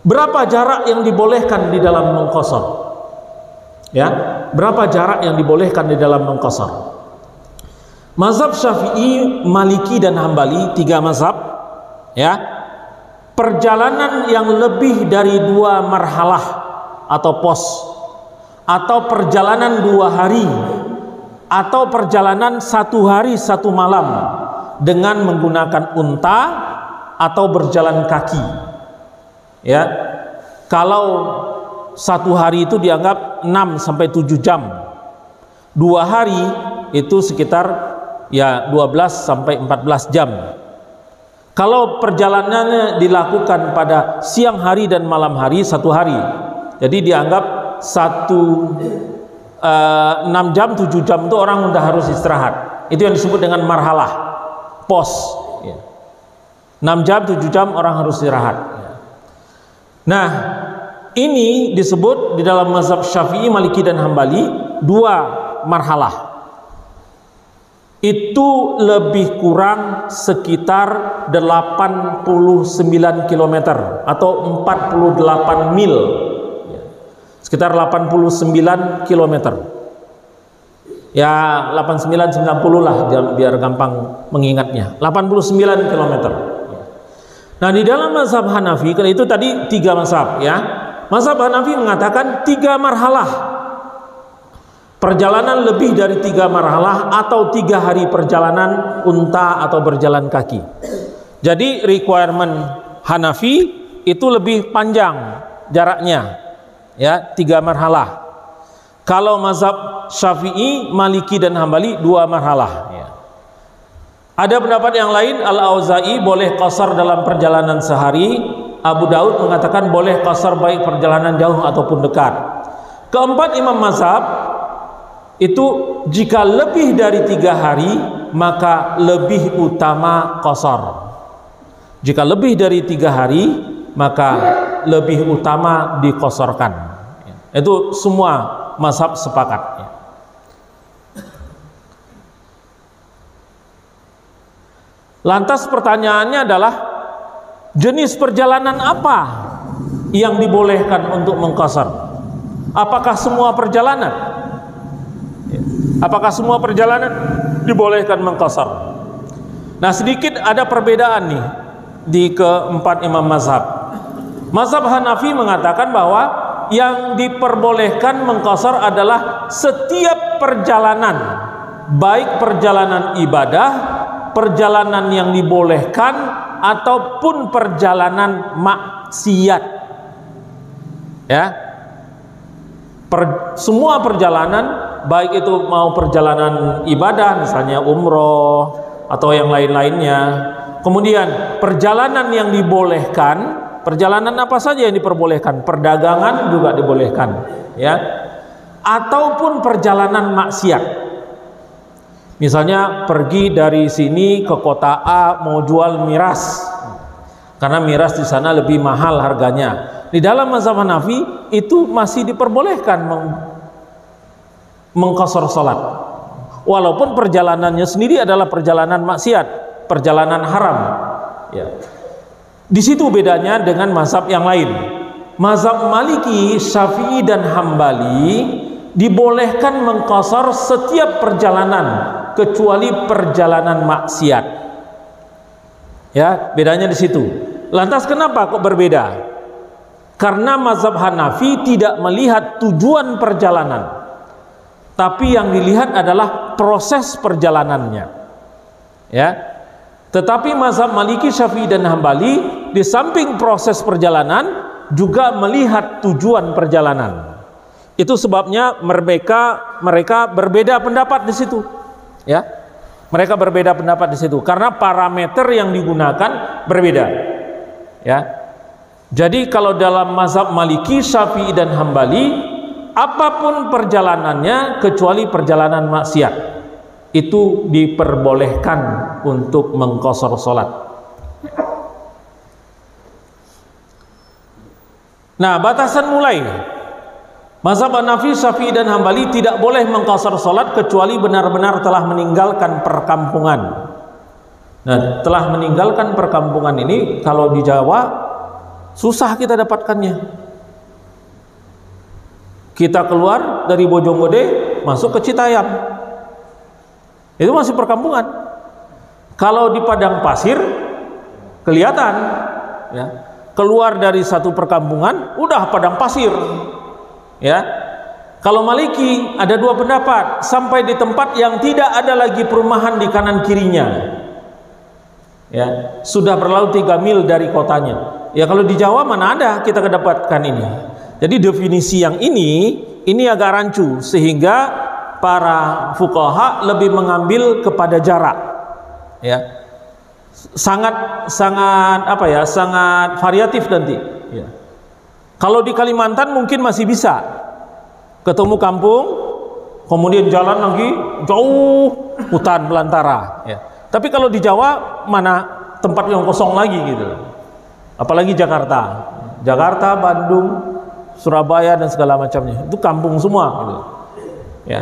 Berapa jarak yang dibolehkan di dalam mengqasar? Ya, berapa jarak yang dibolehkan di dalam mengqasar? Mazhab Syafi'i, Maliki dan Hambali, 3 mazhab, ya. Perjalanan yang lebih dari 2 marhalah atau pos, atau perjalanan 2 hari, atau perjalanan 1 hari 1 malam dengan menggunakan unta atau berjalan kaki. Ya, kalau 1 hari itu dianggap 6 sampai 7 jam. 2 hari itu sekitar ya 12 sampai 14 jam. Kalau perjalanannya dilakukan pada siang hari dan malam hari, 1 hari. Jadi dianggap 6 jam, 7 jam itu orang udah harus istirahat. Itu yang disebut dengan marhalah, pos. 6 jam, 7 jam orang harus istirahat. Nah, ini disebut di dalam mazhab Syafi'i, Maliki dan Hambali 2 marhalah. Itu lebih kurang sekitar 89 km atau 48 mil. Sekitar 89 km. Ya 89 90 lah biar gampang mengingatnya. 89 km. Nah, di dalam mazhab Hanafi, karena itu tadi 3 mazhab ya. Mazhab Hanafi mengatakan 3 marhalah. Perjalanan lebih dari 3 marhalah atau 3 hari perjalanan unta atau berjalan kaki. Jadi requirement Hanafi itu lebih panjang jaraknya. Ya, 3 marhalah. Kalau mazhab Syafi'i, Maliki dan Hambali 2 marhalah ya. Ada pendapat yang lain, Al-Auza'i boleh qasar dalam perjalanan sehari. Abu Daud mengatakan boleh qasar baik perjalanan jauh ataupun dekat. Keempat imam mazhab itu jika lebih dari 3 hari maka lebih utama qasar. Jika lebih dari 3 hari maka lebih utama diqasarkan. Itu semua mazhab sepakat. Lantas pertanyaannya adalah jenis perjalanan apa yang dibolehkan untuk mengqasar? Apakah semua perjalanan? Apakah semua perjalanan dibolehkan mengqasar? Nah, sedikit ada perbedaan nih di keempat imam mazhab. Mazhab Hanafi mengatakan bahwa yang diperbolehkan mengqasar adalah setiap perjalanan, baik perjalanan ibadah, perjalanan yang dibolehkan ataupun perjalanan maksiat. Ya. Semua perjalanan, baik itu mau perjalanan ibadah misalnya umroh atau yang lain-lainnya. Kemudian perjalanan yang dibolehkan, perjalanan apa saja yang diperbolehkan? Perdagangan juga dibolehkan, ya. Ataupun perjalanan maksiat. Misalnya pergi dari sini ke kota A mau jual miras, karena miras di sana lebih mahal harganya. Di dalam mazhab Hanafi itu masih diperbolehkan mengqasar salat, walaupun perjalanannya sendiri adalah perjalanan maksiat, perjalanan haram. Ya. Di situ bedanya dengan mazhab yang lain. Mazhab Maliki, Syafi'i dan Hambali dibolehkan mengqasar setiap perjalanan kecuali perjalanan maksiat. Ya, bedanya di situ. Lantas kenapa kok berbeda? Karena mazhab Hanafi tidak melihat tujuan perjalanan, tapi yang dilihat adalah proses perjalanannya. Ya. Tetapi mazhab Maliki, Syafi'i dan Hambali di samping proses perjalanan juga melihat tujuan perjalanan. Itu sebabnya mereka berbeda pendapat di situ. Ya, mereka berbeda pendapat di situ karena parameter yang digunakan berbeda. Ya, jadi kalau dalam mazhab Maliki, Syafi'i dan Hambali, apapun perjalanannya kecuali perjalanan maksiat itu diperbolehkan untuk mengqasar salat. Nah, batasan mulai. Mazhab Hanafi, Syafi'i dan Hambali tidak boleh mengqasar salat kecuali benar-benar telah meninggalkan perkampungan. Nah, telah meninggalkan perkampungan ini kalau di Jawa susah kita dapatkannya. Kita keluar dari Bojonggede masuk ke Citayam, itu masih perkampungan. Kalau di padang pasir kelihatan, ya, keluar dari satu perkampungan udah padang pasir, ya. Kalau Maliki ada dua pendapat, sampai di tempat yang tidak ada lagi perumahan di kanan kirinya, ya, sudah berlalu 3 mil dari kotanya. Ya kalau di Jawa mana ada kita kedapatkan ini. Jadi definisi yang ini agak rancu, sehingga para fuqaha lebih mengambil kepada jarak, ya. Sangat apa ya, sangat variatif nanti, ya. Kalau di Kalimantan mungkin masih bisa ketemu kampung, kemudian jalan lagi jauh hutan belantara, ya. Tapi kalau di Jawa mana tempat yang kosong lagi gitu, apalagi Jakarta, Bandung, Surabaya dan segala macamnya, itu kampung semua gitu, ya.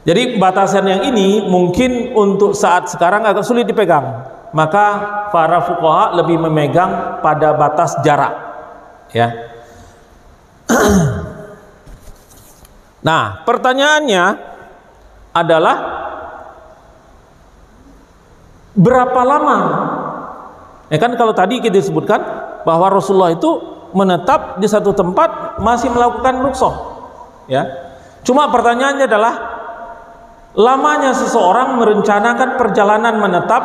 Jadi batasan yang ini mungkin untuk saat sekarang agak sulit dipegang, maka para fuqaha lebih memegang pada batas jarak, ya. Nah, pertanyaannya adalah berapa lama? Ya kan kalau tadi kita disebutkan bahwa Rasulullah itu menetap di satu tempat masih melakukan rukhsah, ya. Cuma pertanyaannya adalah lamanya seseorang merencanakan perjalanan menetap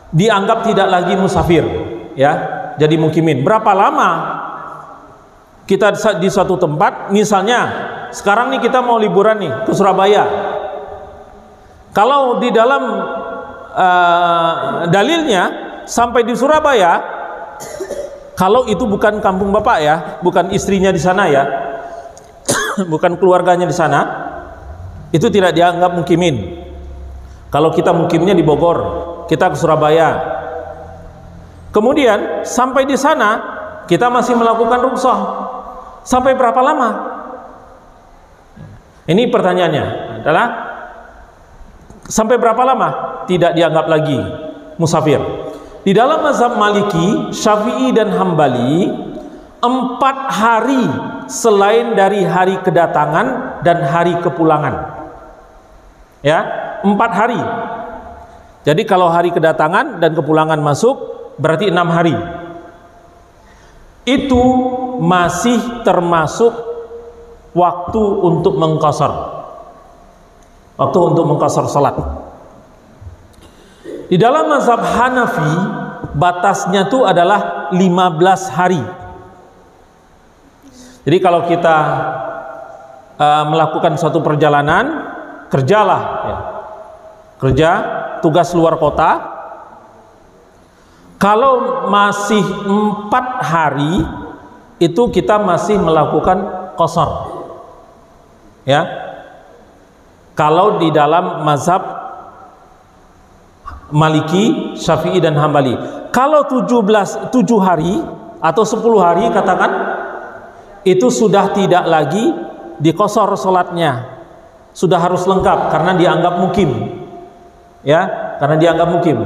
dianggap tidak lagi musafir, ya, jadi mukimin. Berapa lama kita di suatu tempat? Misalnya sekarang nih kita mau liburan nih ke Surabaya. Kalau di dalam dalilnya sampai di Surabaya, kalau itu bukan kampung bapak ya, bukan istrinya di sana ya, bukan keluarganya di sana, itu tidak dianggap mukimin. Kalau kita mukimnya di Bogor, kita ke Surabaya, kemudian sampai di sana kita masih melakukan rukhsah, sampai berapa lama? Ini pertanyaannya adalah sampai berapa lama tidak dianggap lagi musafir. Di dalam mazhab Maliki, Syafi'i dan Hambali 4 hari selain dari hari kedatangan dan hari kepulangan, ya, 4 hari. Jadi kalau hari kedatangan dan kepulangan masuk berarti 6 hari. Itu masih termasuk waktu untuk mengqashar, waktu untuk mengqashar salat. Di dalam mazhab Hanafi batasnya itu adalah 15 hari. Jadi kalau kita melakukan suatu perjalanan, kerjalah, ya, kerja tugas luar kota, kalau masih 4 hari itu kita masih melakukan qashar, ya. Kalau di dalam mazhab Maliki, Syafi'i dan Hambali. Kalau 7 hari atau 10 hari katakan, itu sudah tidak lagi diqashar salatnya, sudah harus lengkap karena dianggap mukim, ya, karena dianggap mukim.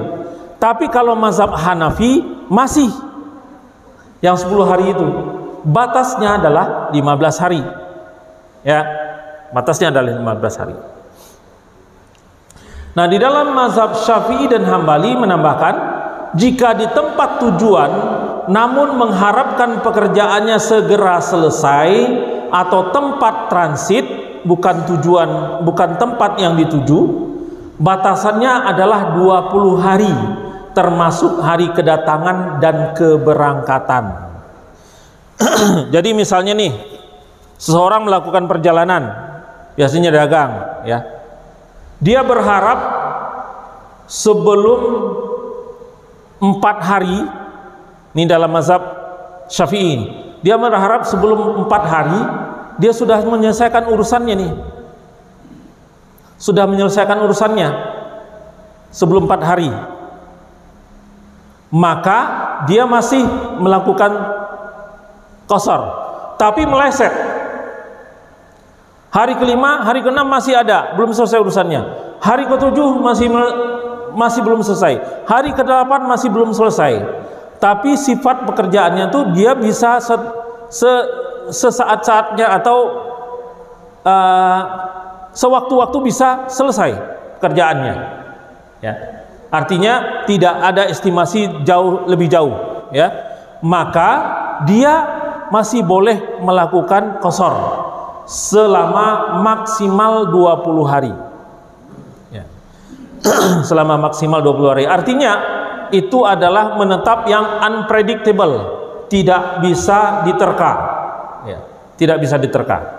Tapi kalau mazhab Hanafi masih yang 10 hari itu batasnya adalah 15 hari, ya, batasnya adalah 15 hari. Nah, di dalam mazhab Syafi'i dan Hambali menambahkan, jika di tempat tujuan namun mengharapkan pekerjaannya segera selesai, atau tempat transit bukan tujuan, bukan tempat yang dituju, batasannya adalah 20 hari termasuk hari kedatangan dan keberangkatan. Jadi misalnya nih, seseorang melakukan perjalanan, biasanya dagang, ya. Dia berharap sebelum 4 hari, ini dalam mazhab Syafi'i, dia berharap sebelum 4 hari dia sudah menyelesaikan urusannya nih, sudah menyelesaikan urusannya sebelum 4 hari, maka dia masih melakukan qashar, tapi meleset. Hari kelima, hari ke-6 masih ada, belum selesai urusannya. Hari ke-7 masih belum selesai. Hari ke-8 masih belum selesai. tapi sifat pekerjaannya tuh dia bisa sesaat-saatnya atau sewaktu-waktu bisa selesai pekerjaannya, ya. Artinya tidak ada estimasi lebih jauh, ya. Maka dia masih boleh melakukan qashar selama maksimal 20 hari, ya. Selama maksimal 20 hari. Artinya itu adalah menetap yang unpredictable, tidak bisa diterka, ya. Tidak bisa diterka.